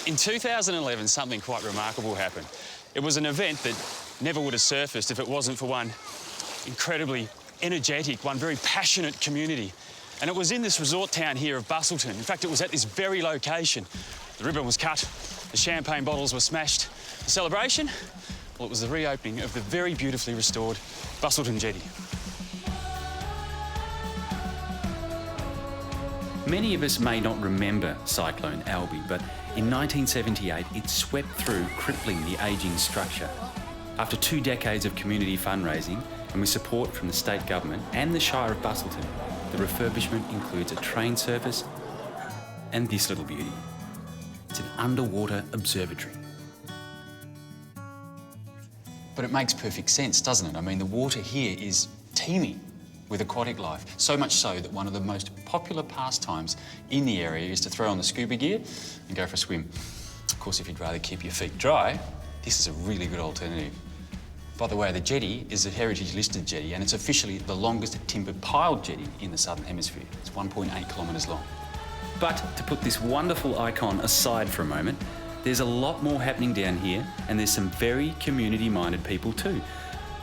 In 2011, something quite remarkable happened. It was an event that never would have surfaced if it wasn't for one incredibly energetic, one very passionate community. And it was in this resort town here of Busselton. In fact, it was at this very location. The ribbon was cut, the champagne bottles were smashed. The celebration? Well, it was the reopening of the very beautifully restored Busselton Jetty. Many of us may not remember Cyclone Alby, but in 1978 it swept through, crippling the ageing structure. After 2 decades of community fundraising and with support from the state government and the Shire of Busselton, the refurbishment includes a train service and this little beauty. It's an underwater observatory. But it makes perfect sense, doesn't it? I mean, the water here is teeming with aquatic life, so much so that one of the most popular pastimes in the area is to throw on the scuba gear and go for a swim. Of course, if you'd rather keep your feet dry, this is a really good alternative. By the way, the jetty is a heritage-listed jetty and it's officially the longest timbered piled jetty in the Southern Hemisphere. It's 1.8 kilometres long. But to put this wonderful icon aside for a moment, there's a lot more happening down here and there's some very community-minded people too.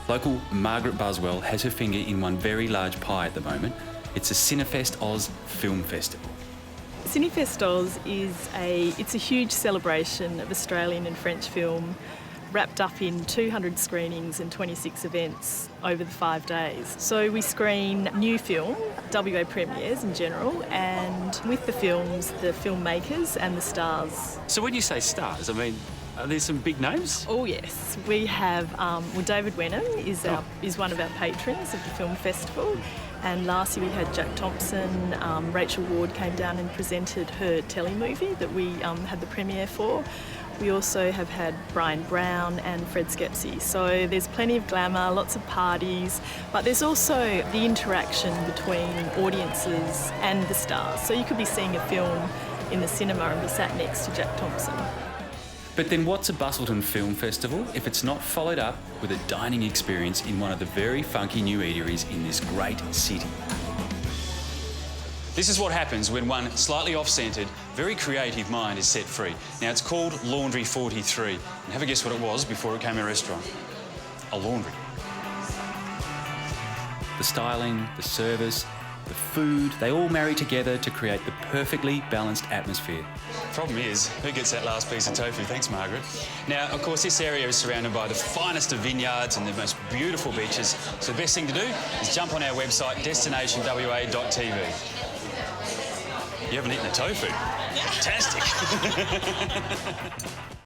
Local Margaret Buswell has her finger in one very large pie at the moment. It's a Cinefest Oz Film Festival. Cinefest Oz is a huge celebration of Australian and French film wrapped up in 200 screenings and 26 events over the 5 days. So we screen new film, WA premieres in general, and with the films, the filmmakers and the stars. So when you say stars, I mean, are there some big names? Oh yes, we have, David Wenham is one of our patrons of the film festival, and last year we had Jack Thompson, Rachel Ward came down and presented her telemovie that we had the premiere for. We also have had Brian Brown and Fred Skepsey. So there's plenty of glamour, lots of parties, but there's also the interaction between audiences and the stars. So you could be seeing a film in the cinema and be sat next to Jack Thompson. But then what's a Busselton Film Festival if it's not followed up with a dining experience in one of the very funky new eateries in this great city? This is what happens when one slightly off-centred, very creative mind is set free. Now, it's called Laundry 43. And have a guess what it was before it became a restaurant? A laundry. The styling, the service, the food, they all marry together to create the perfectly balanced atmosphere. Problem is, who gets that last piece of tofu? Thanks, Margaret. Now, of course, this area is surrounded by the finest of vineyards and the most beautiful beaches. So the best thing to do is jump on our website, destinationwa.tv. You haven't eaten the tofu? Fantastic.